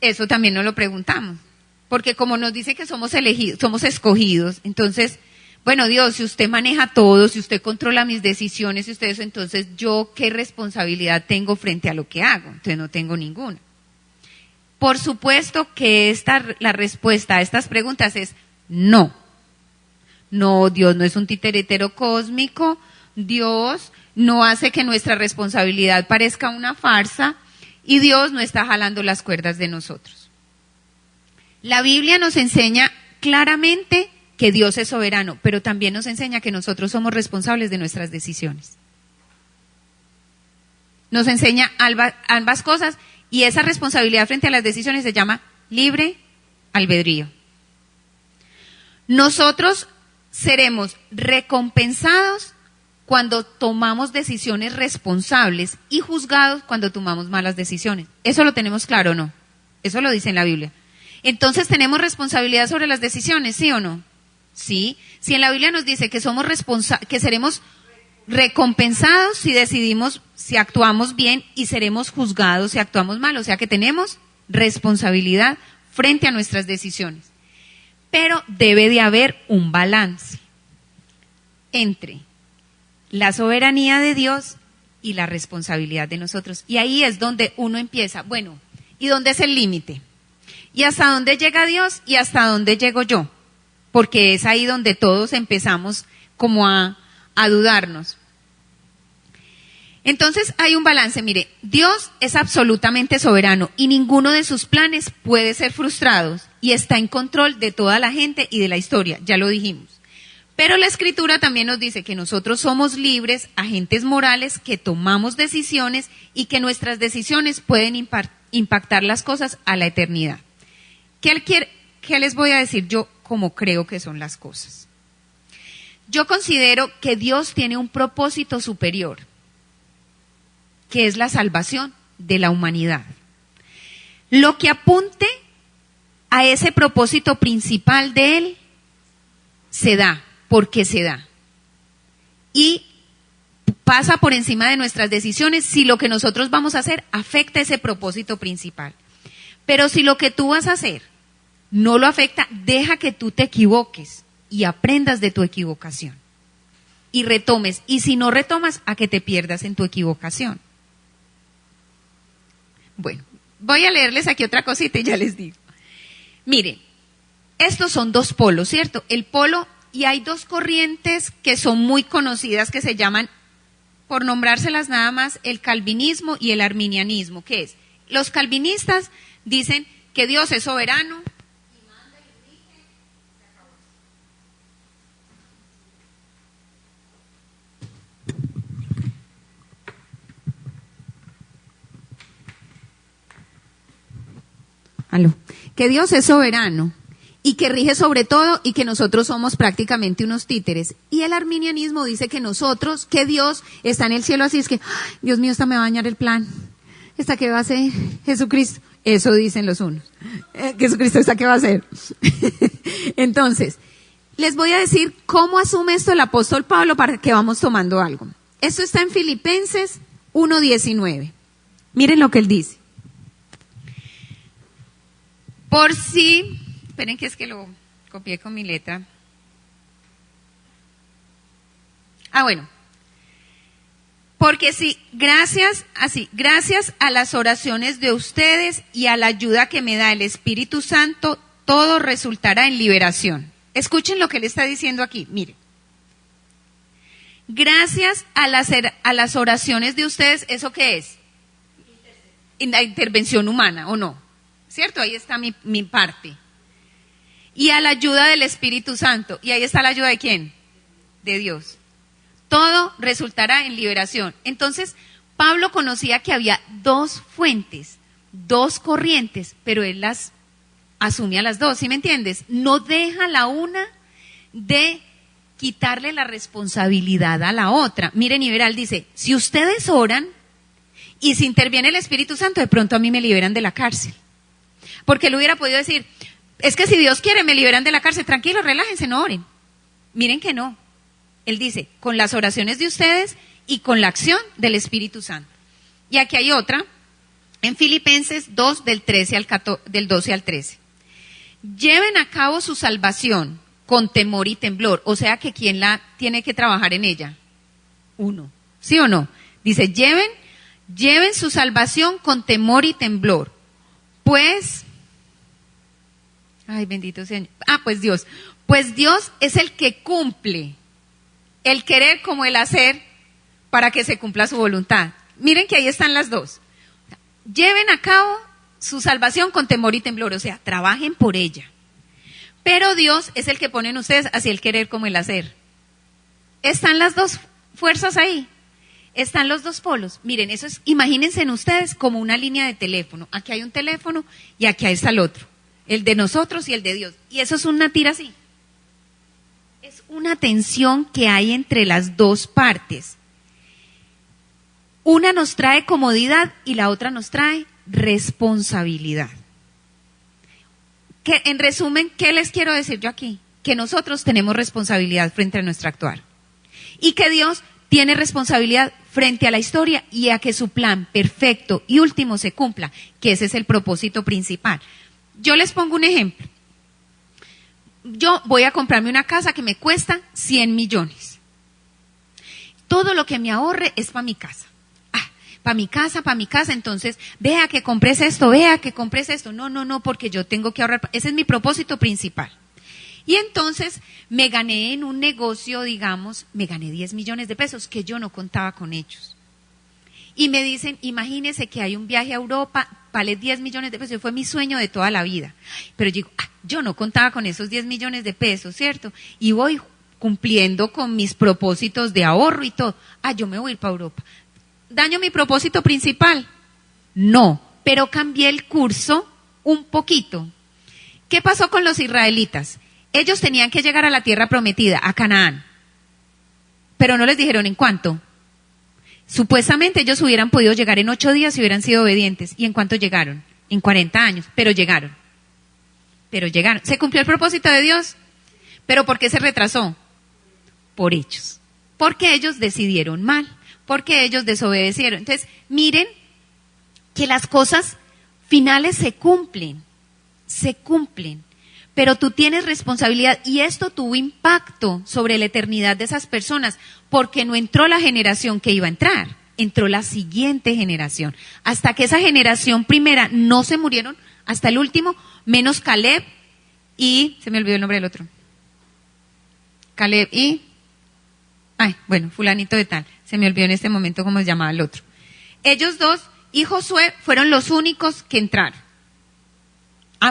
Speaker 1: Eso también nos lo preguntamos, porque como nos dice que somos elegidos, somos escogidos, entonces, bueno, Dios, si usted maneja todo, si usted controla mis decisiones, si usted eso, entonces yo qué responsabilidad tengo frente a lo que hago. Entonces no tengo ninguna. Por supuesto que la respuesta a estas preguntas es no. No, Dios no es un titiritero cósmico, Dios no hace que nuestra responsabilidad parezca una farsa, y Dios no está jalando las cuerdas de nosotros. La Biblia nos enseña claramente que Dios es soberano, pero también nos enseña que nosotros somos responsables de nuestras decisiones. Nos enseña ambas cosas, y esa responsabilidad frente a las decisiones se llama libre albedrío. Nosotros seremos recompensados cuando tomamos decisiones responsables y juzgados cuando tomamos malas decisiones. ¿Eso lo tenemos claro o no? Eso lo dice en la Biblia. Entonces, ¿tenemos responsabilidad sobre las decisiones, sí o no? Sí. Si en la Biblia nos dice que que seremos recompensados si actuamos bien, y seremos juzgados si actuamos mal, o sea que tenemos responsabilidad frente a nuestras decisiones. Pero debe de haber un balance entre la soberanía de Dios y la responsabilidad de nosotros. Y ahí es donde uno empieza, bueno, ¿y dónde es el límite? ¿Y hasta dónde llega Dios y hasta dónde llego yo? Porque es ahí donde todos empezamos como a dudarnos. Entonces hay un balance, mire, Dios es absolutamente soberano y ninguno de sus planes puede ser frustrado, y está en control de toda la gente y de la historia, ya lo dijimos. Pero la Escritura también nos dice que nosotros somos libres, agentes morales, que tomamos decisiones y que nuestras decisiones pueden impactar las cosas a la eternidad. ¿Qué les voy a decir yo como creo que son las cosas? Yo considero que Dios tiene un propósito superior, que es la salvación de la humanidad. Lo que apunte a ese propósito principal de Él, se da, porque se da. Y pasa por encima de nuestras decisiones si lo que nosotros vamos a hacer afecta ese propósito principal. Pero si lo que tú vas a hacer no lo afecta, deja que tú te equivoques y aprendas de tu equivocación. Y retomes. Y si no retomas, a que te pierdas en tu equivocación. Bueno, voy a leerles aquí otra cosita y ya les digo. Miren, estos son dos polos, ¿cierto? El polo, y hay dos corrientes que son muy conocidas que se llaman, por nombrárselas nada más, el calvinismo y el arminianismo. ¿Qué es? Los calvinistas dicen que Dios es soberano y manda y rige, se acabó. Aló. Que Dios es soberano y que rige sobre todo y que nosotros somos prácticamente unos títeres. Y el arminianismo dice que nosotros, que Dios está en el cielo, así es que, ¡ay, Dios mío, esta me va a dañar el plan! ¿Esta qué va a hacer? Jesucristo. Eso dicen los unos. Jesucristo, ¿esta qué va a hacer? Entonces, les voy a decir cómo asume esto el apóstol Pablo para que vamos tomando algo. Esto está en Filipenses 1:19. Miren lo que él dice. Por si, esperen que es que lo copié con mi letra. Bueno. Porque sí, gracias a las oraciones de ustedes y a la ayuda que me da el Espíritu Santo, todo resultará en liberación. Escuchen lo que él está diciendo aquí, miren. Gracias a las oraciones de ustedes, ¿eso qué es? La intervención humana, ¿o no? ¿Cierto? Ahí está mi parte. Y a la ayuda del Espíritu Santo. ¿Y ahí está la ayuda de quién? De Dios. Todo resultará en liberación. Entonces, Pablo conocía que había dos fuentes, dos corrientes, pero él las asume a las dos, ¿sí me entiendes? No deja la una de quitarle la responsabilidad a la otra. Miren, Iberal dice, si ustedes oran y si interviene el Espíritu Santo, de pronto a mí me liberan de la cárcel. Porque él hubiera podido decir, es que si Dios quiere me liberan de la cárcel, tranquilos, relájense, no oren. Miren que no. Él dice, con las oraciones de ustedes y con la acción del Espíritu Santo. Y aquí hay otra, en Filipenses 2, del 12 al 13. Lleven a cabo su salvación con temor y temblor. O sea que ¿quién la tiene que trabajar en ella? Uno. ¿Sí o no? Dice, lleven su salvación con temor y temblor. Pues, ay, bendito sea. Pues Dios es el que cumple el querer como el hacer para que se cumpla su voluntad. Miren que ahí están las dos. Lleven a cabo su salvación con temor y temblor, o sea, trabajen por ella. Pero Dios es el que pone en ustedes hacia el querer como el hacer. Están las dos fuerzas ahí. Están los dos polos. Miren, eso es, imagínense en ustedes como una línea de teléfono. Aquí hay un teléfono y aquí está el otro. El de nosotros y el de Dios. Y eso es una tira así. Es una tensión que hay entre las dos partes. Una nos trae comodidad y la otra nos trae responsabilidad. En resumen, ¿qué les quiero decir yo aquí? Que nosotros tenemos responsabilidad frente a nuestro actuar. Y que Dios tiene responsabilidad frente a la historia y a que su plan perfecto y último se cumpla, que ese es el propósito principal. Yo les pongo un ejemplo. Yo voy a comprarme una casa que me cuesta 100 millones. Todo lo que me ahorre es para mi casa. Para mi casa, entonces, vea que compres esto. No, porque yo tengo que ahorrar. Ese es mi propósito principal. Y entonces me gané en un negocio, digamos, me gané 10 millones de pesos que yo no contaba con ellos. Y me dicen, imagínese que hay un viaje a Europa, vale 10 millones de pesos, fue mi sueño de toda la vida. Pero yo digo, yo no contaba con esos 10 millones de pesos, ¿cierto? Y voy cumpliendo con mis propósitos de ahorro y todo. Yo me voy a ir para Europa. ¿Daño mi propósito principal? No, pero cambié el curso un poquito. ¿Qué pasó con los israelitas? Ellos tenían que llegar a la tierra prometida, a Canaán, pero no les dijeron en cuánto. Supuestamente ellos hubieran podido llegar en 8 días si hubieran sido obedientes. ¿Y en cuánto llegaron? En 40 años, pero llegaron. ¿Se cumplió el propósito de Dios? ¿Pero por qué se retrasó? Por hechos. Porque ellos decidieron mal, porque ellos desobedecieron. Entonces, miren que las cosas finales se cumplen, pero tú tienes responsabilidad y esto tuvo impacto sobre la eternidad de esas personas, porque no entró la generación que iba a entrar, entró la siguiente generación. Hasta que esa generación primera no se murieron, hasta el último, menos Caleb y, se me olvidó el nombre del otro. Caleb y, fulanito de tal, se me olvidó en este momento cómo se llamaba el otro. Ellos dos y Josué fueron los únicos que entraron.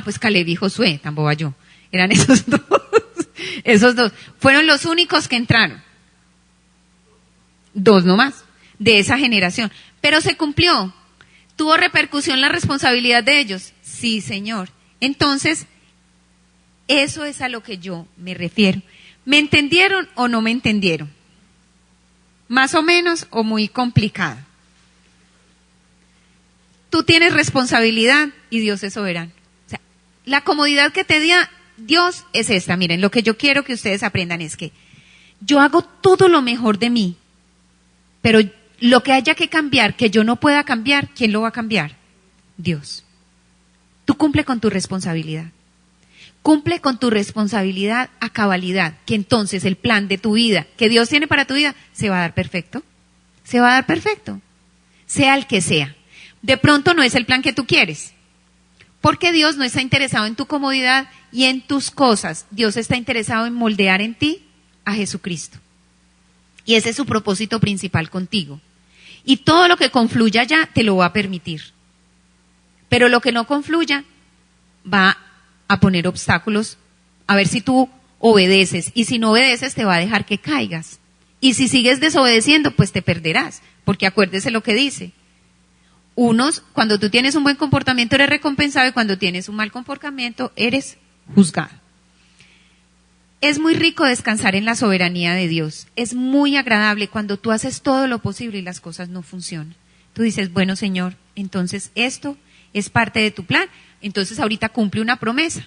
Speaker 1: Pues Caleb y Josué, tan boba yo, eran esos dos, fueron los únicos que entraron. 2 nomás, de esa generación. Pero se cumplió, tuvo repercusión la responsabilidad de ellos. Sí, Señor. Entonces, eso es a lo que yo me refiero. ¿Me entendieron o no me entendieron? Más o menos o muy complicado. Tú tienes responsabilidad y Dios es soberano. O sea, la comodidad que te da Dios es esta. Miren, lo que yo quiero que ustedes aprendan es que yo hago todo lo mejor de mí, pero lo que haya que cambiar, que yo no pueda cambiar, ¿quién lo va a cambiar? Dios. Tú cumple con tu responsabilidad. Cumple con tu responsabilidad a cabalidad, que entonces el plan de tu vida, que Dios tiene para tu vida, se va a dar perfecto. Se va a dar perfecto. Sea el que sea. De pronto no es el plan que tú quieres, porque Dios no está interesado en tu comodidad y en tus cosas. Dios está interesado en moldear en ti a Jesucristo. Y ese es su propósito principal contigo. Y todo lo que confluya ya te lo va a permitir. Pero lo que no confluya va a poner obstáculos a ver si tú obedeces. Y si no obedeces te va a dejar que caigas. Y si sigues desobedeciendo, pues te perderás. Porque acuérdese lo que dice. Cuando tú tienes un buen comportamiento eres recompensado y cuando tienes un mal comportamiento eres juzgado. Es muy rico descansar en la soberanía de Dios. Es muy agradable cuando tú haces todo lo posible y las cosas no funcionan. Tú dices, bueno, Señor, entonces esto es parte de tu plan. Entonces ahorita cumple una promesa.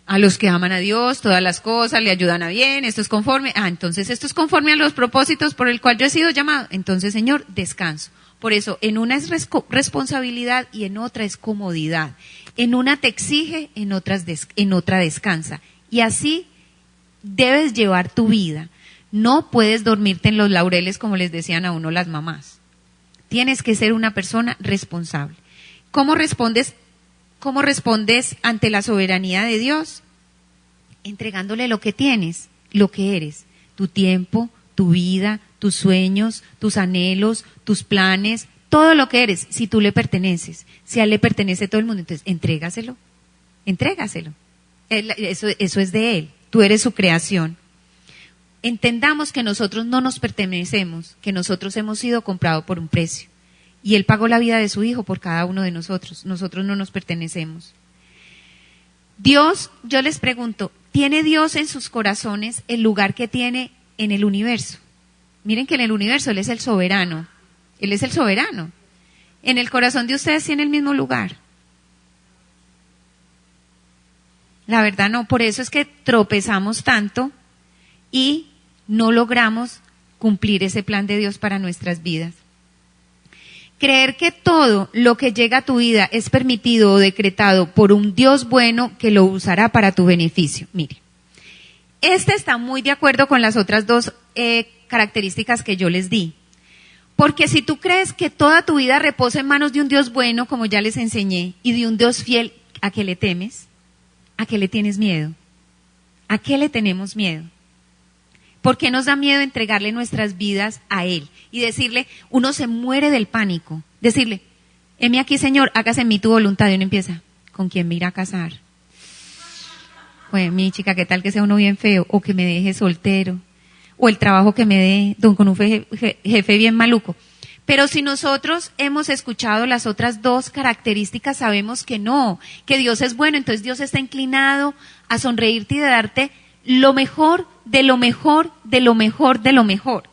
Speaker 1: A los que aman a Dios, todas las cosas le ayudan a bien, esto es conforme. Entonces esto es conforme a los propósitos por el cual yo he sido llamado. Entonces, Señor, descanso. Por eso, en una es responsabilidad y en otra es comodidad. En una te exige, en otra descansa. Y así debes llevar tu vida. No puedes dormirte en los laureles como les decían a uno las mamás. Tienes que ser una persona responsable. ¿Cómo respondes ante la soberanía de Dios? Entregándole lo que tienes, lo que eres, tu tiempo, tu vida, tus sueños, tus anhelos, tus planes, todo lo que eres, si tú le perteneces, si a él le pertenece todo el mundo, entonces entrégaselo. Eso es de él, tú eres su creación. Entendamos que nosotros no nos pertenecemos, que nosotros hemos sido comprados por un precio. Y él pagó la vida de su hijo por cada uno de nosotros. Nosotros no nos pertenecemos. Dios, yo les pregunto, ¿tiene Dios en sus corazones el lugar que tiene en el universo? Miren que en el universo Él es el soberano. Él es el soberano. En el corazón de ustedes tiene el mismo lugar. La verdad no, por eso es que tropezamos tanto y no logramos cumplir ese plan de Dios para nuestras vidas. Creer que todo lo que llega a tu vida es permitido o decretado por un Dios bueno que lo usará para tu beneficio. Mire, está muy de acuerdo con las otras dos características que yo les di. Porque si tú crees que toda tu vida reposa en manos de un Dios bueno, como ya les enseñé, y de un Dios fiel, ¿a qué le temes? ¿A qué le tienes miedo? ¿A qué le tenemos miedo? ¿Por qué nos da miedo entregarle nuestras vidas a Él? Y decirle, uno se muere del pánico. Decirle, heme aquí, Señor, hágase en mí tu voluntad. Y uno empieza, ¿con quién me irá a casar? Pues mi chica, ¿qué tal que sea uno bien feo? O que me deje soltero. O el trabajo que me dé con un jefe bien maluco. Pero si nosotros hemos escuchado las otras dos características, sabemos que no, que Dios es bueno, entonces Dios está inclinado a sonreírte y de darte lo mejor, de lo mejor, de lo mejor, de lo mejor.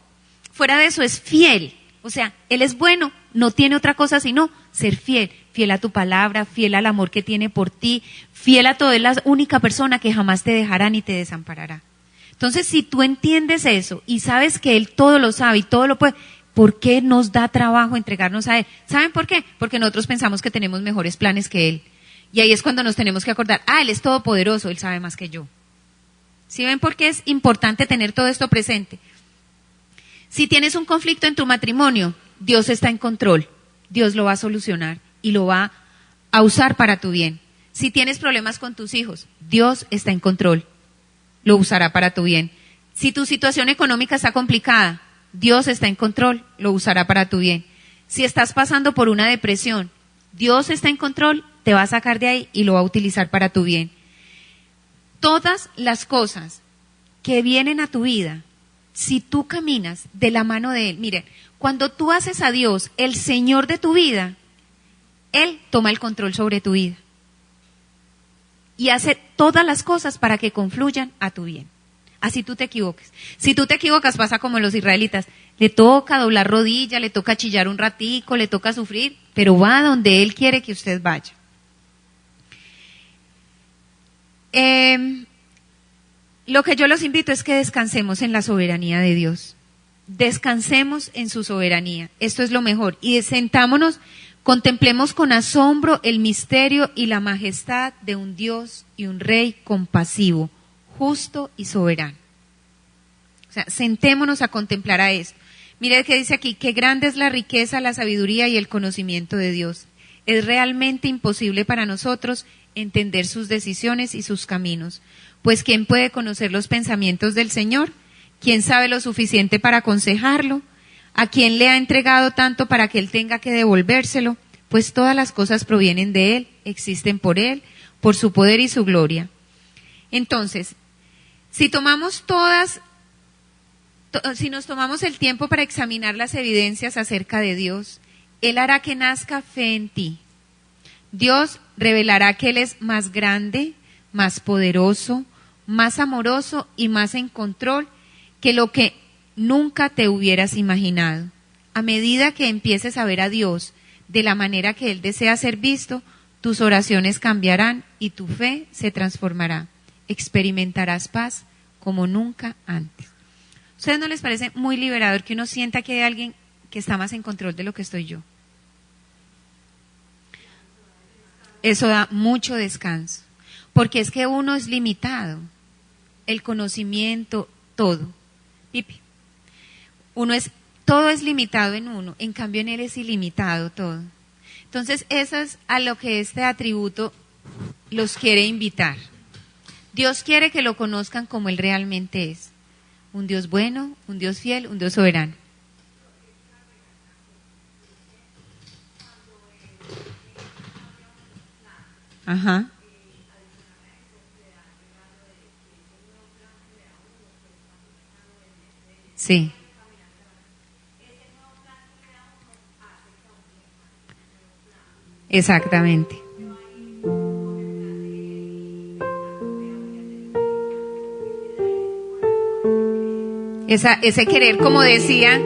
Speaker 1: Fuera de eso es fiel, o sea, Él es bueno, no tiene otra cosa sino ser fiel, fiel a tu palabra, fiel al amor que tiene por ti, fiel a todo, es la única persona que jamás te dejará ni te desamparará. Entonces, si tú entiendes eso y sabes que Él todo lo sabe y todo lo puede, ¿por qué nos da trabajo entregarnos a Él? ¿Saben por qué? Porque nosotros pensamos que tenemos mejores planes que Él. Y ahí es cuando nos tenemos que acordar, Él es todopoderoso, Él sabe más que yo. ¿Sí ven por qué es importante tener todo esto presente? Si tienes un conflicto en tu matrimonio, Dios está en control. Dios lo va a solucionar y lo va a usar para tu bien. Si tienes problemas con tus hijos, Dios está en control. Lo usará para tu bien. Si tu situación económica está complicada, Dios está en control, lo usará para tu bien. Si estás pasando por una depresión, Dios está en control, te va a sacar de ahí y lo va a utilizar para tu bien. Todas las cosas que vienen a tu vida, si tú caminas de la mano de Él, miren, cuando tú haces a Dios el Señor de tu vida, Él toma el control sobre tu vida y hace todas las cosas para que confluyan a tu bien. Así tú te equivoques. Si tú te equivocas, pasa como los israelitas. Le toca doblar rodilla, le toca chillar un ratico, le toca sufrir, pero va donde Él quiere que usted vaya. Lo que yo los invito es que descansemos en la soberanía de Dios. Descansemos en su soberanía. Esto es lo mejor. Y sentámonos, contemplemos con asombro el misterio y la majestad de un Dios y un Rey compasivo, justo y soberano. O sea, sentémonos a contemplar a esto. Mire que dice aquí, qué grande es la riqueza, la sabiduría y el conocimiento de Dios. Es realmente imposible para nosotros entender sus decisiones y sus caminos. Pues ¿quién puede conocer los pensamientos del Señor? ¿Quién sabe lo suficiente para aconsejarlo? ¿A quién le ha entregado tanto para que Él tenga que devolvérselo? Pues todas las cosas provienen de Él, existen por Él, por su poder y su gloria. Entonces, si nos tomamos el tiempo para examinar las evidencias acerca de Dios, Él hará que nazca fe en ti. Dios revelará que Él es más grande, más poderoso, más amoroso y más en control que lo que nunca te hubieras imaginado. A medida que empieces a ver a Dios de la manera que Él desea ser visto, tus oraciones cambiarán y tu fe se transformará. Experimentarás paz como nunca antes. ¿A ustedes no les parece muy liberador que uno sienta que hay alguien que está más en control de lo que estoy yo? Eso da mucho descanso, porque es que uno es limitado, el conocimiento, todo. Pipi, todo es limitado en uno, en cambio en Él es ilimitado todo. Entonces eso es a lo que este atributo los quiere invitar. Dios quiere que lo conozcan como Él realmente es. Un Dios bueno, un Dios fiel, un Dios soberano. Ajá. Sí. Exactamente. Ese querer, como decía,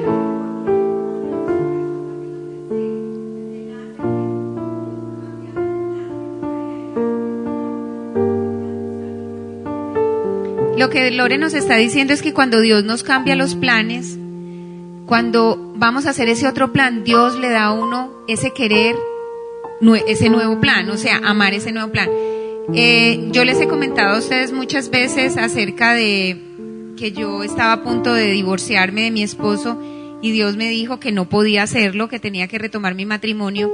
Speaker 1: lo que Lore nos está diciendo es que cuando Dios nos cambia los planes, cuando vamos a hacer ese otro plan, Dios le da a uno ese querer, ese nuevo plan, o sea, amar ese nuevo plan. Yo les he comentado a ustedes muchas veces acerca de que yo estaba a punto de divorciarme de mi esposo y Dios me dijo que no podía hacerlo, que tenía que retomar mi matrimonio.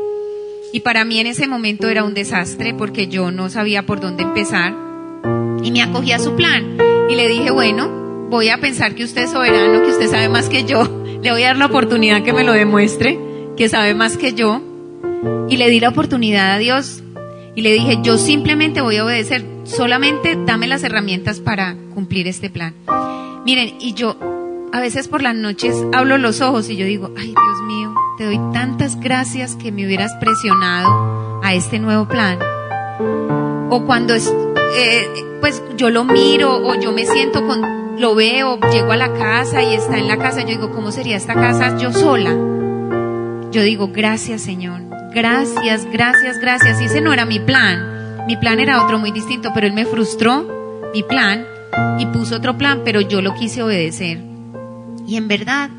Speaker 1: Y para mí en ese momento era un desastre porque yo no sabía por dónde empezar y me acogí a su plan y le dije, bueno, voy a pensar que usted es soberano, que usted sabe más que yo, le voy a dar la oportunidad que me lo demuestre, que sabe más que yo. Y le di la oportunidad a Dios y le dije, yo simplemente voy a obedecer, solamente dame las herramientas para cumplir este plan. Miren, y yo a veces por las noches abro los ojos y yo digo, ay Dios mío, te doy tantas gracias que me hubieras presionado a este nuevo plan. O cuando pues yo lo miro o yo me siento lo veo, llego a la casa y está en la casa, yo digo, ¿cómo sería esta casa yo sola? Yo digo, gracias Señor, gracias, gracias, gracias. Y ese no era mi plan era otro muy distinto, pero Él me frustró mi plan y puso otro plan, pero yo lo quise obedecer. Y en verdad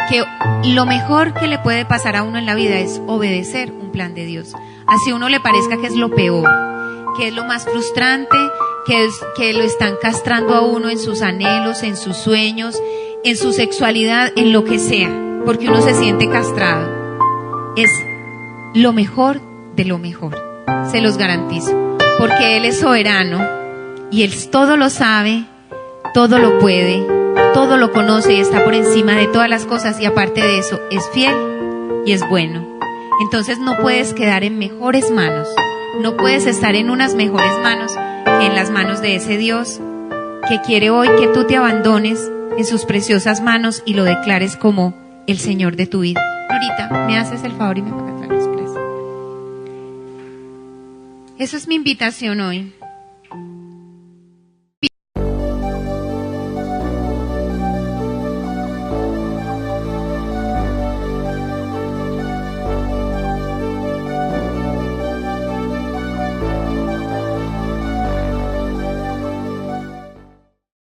Speaker 1: que lo mejor que le puede pasar a uno en la vida es obedecer un plan de Dios. Así a uno le parezca que es lo peor, que es lo más frustrante, que lo están castrando a uno en sus anhelos, en sus sueños, en su sexualidad, en lo que sea, porque uno se siente castrado. Es lo mejor de lo mejor, se los garantizo, porque Él es soberano y Él todo lo sabe, todo lo puede, todo lo conoce y está por encima de todas las cosas, y aparte de eso es fiel y es bueno. Entonces no puedes quedar en mejores manos, no puedes estar en unas mejores manos que en las manos de ese Dios que quiere hoy que tú te abandones en sus preciosas manos y lo declares como el Señor de tu vida. Ahorita me haces el favor y me apagas la luz, gracias. Esa es mi invitación hoy.